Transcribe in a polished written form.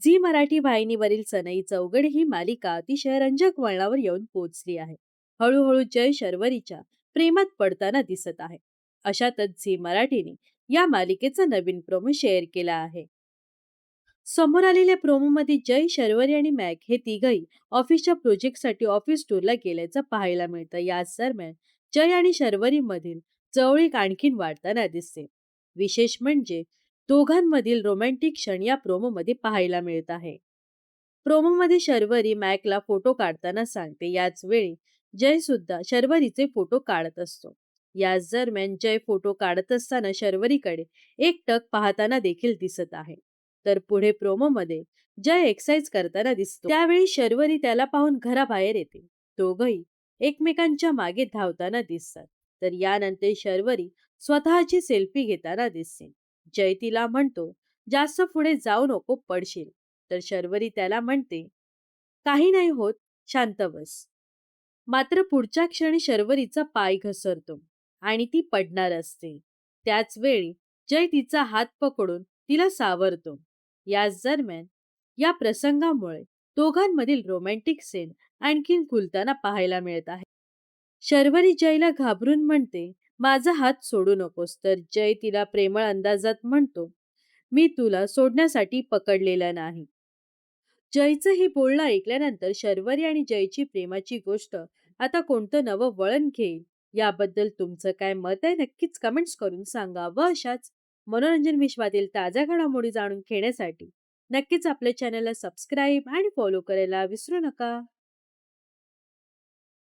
Zee Marathi वाहिनीवरील सनई चौघडे ही मालिका अतिशय रंजक वळणावर येऊन पोहोचली आहे. हळूहळू जय शर्वरीच्या प्रेमात पडताना दिसत आहे. अशातच झी मराठीने या मालिकेचा नवीन प्रोमो शेअर केला आहे. समोर आलेल्या प्रोमोमध्ये जय, शर्वरी आणि मॅक हे तिघही ऑफिसच्या प्रोजेक्टसाठी ऑफिस टूरला गेल्याचं पाहायला मिळतं. याच दरम्यान जय आणि शर्वरी मधील जवळीक आणखीन वाढताना दिसते. विशेष म्हणजे दोघांमधील रोमॅन्टिक क्षण या प्रोमोमध्ये पाहायला मिळत आहे. प्रोमोमध्ये शर्वरी मॅकला फोटो काढताना सांगते. याच वेळी जय सुद्धा शर्वरीचे फोटो काढत असतो. याच दरम्यान जय फोटो काढत असताना शर्वरीकडे एकटक पाहताना देखील दिसत आहे. तर पुढे प्रोमोमध्ये जय एक्सरसाइज करताना दिसतो. त्यावेळी शर्वरी त्याला पाहून घराबाहेर येते. दोघही एकमेकांच्या मागे धावताना दिसतात. तर यानंतर शर्वरी स्वतःची सेल्फी घेताना दिसते. जय तिला म्हणतो, जास्त पुढे जाऊ नको, पडशील. तर शर्वरी त्याला म्हणते, काही नाही होत, शांत बस. मात्र पुढच्या क्षणी शर्वरीचा पाय घसरतो आणि ती पडणार असते. त्याच वेळी जय तिचा हात पकडून तिला सावरतो. याच दरम्यान या प्रसंगामुळे दोघांमधील रोमॅन्टिक सीन आणखीन खुलताना पाहायला मिळत आहे. शर्वरी जयला घाबरून म्हणते, माझा हात सोडू नकोस. तर जय तिला प्रेमळ अंदाजात म्हणतो, मी तुला सोडण्यासाठी पकडलेला नाही. जयचं हे बोलणं ऐकल्यानंतर शर्वरी आणि जयची प्रेमाची गोष्ट आता कोणतं नवं वळण घेईल याबद्दल तुमचं काय मत आहे नक्कीच कमेंट्स करून सांगा. व अशाच मनोरंजन विश्वातील ताज्या घडामोडी जाणून घेण्यासाठी नक्कीच आपल्या चॅनलला सबस्क्राईब आणि फॉलो करायला विसरू नका.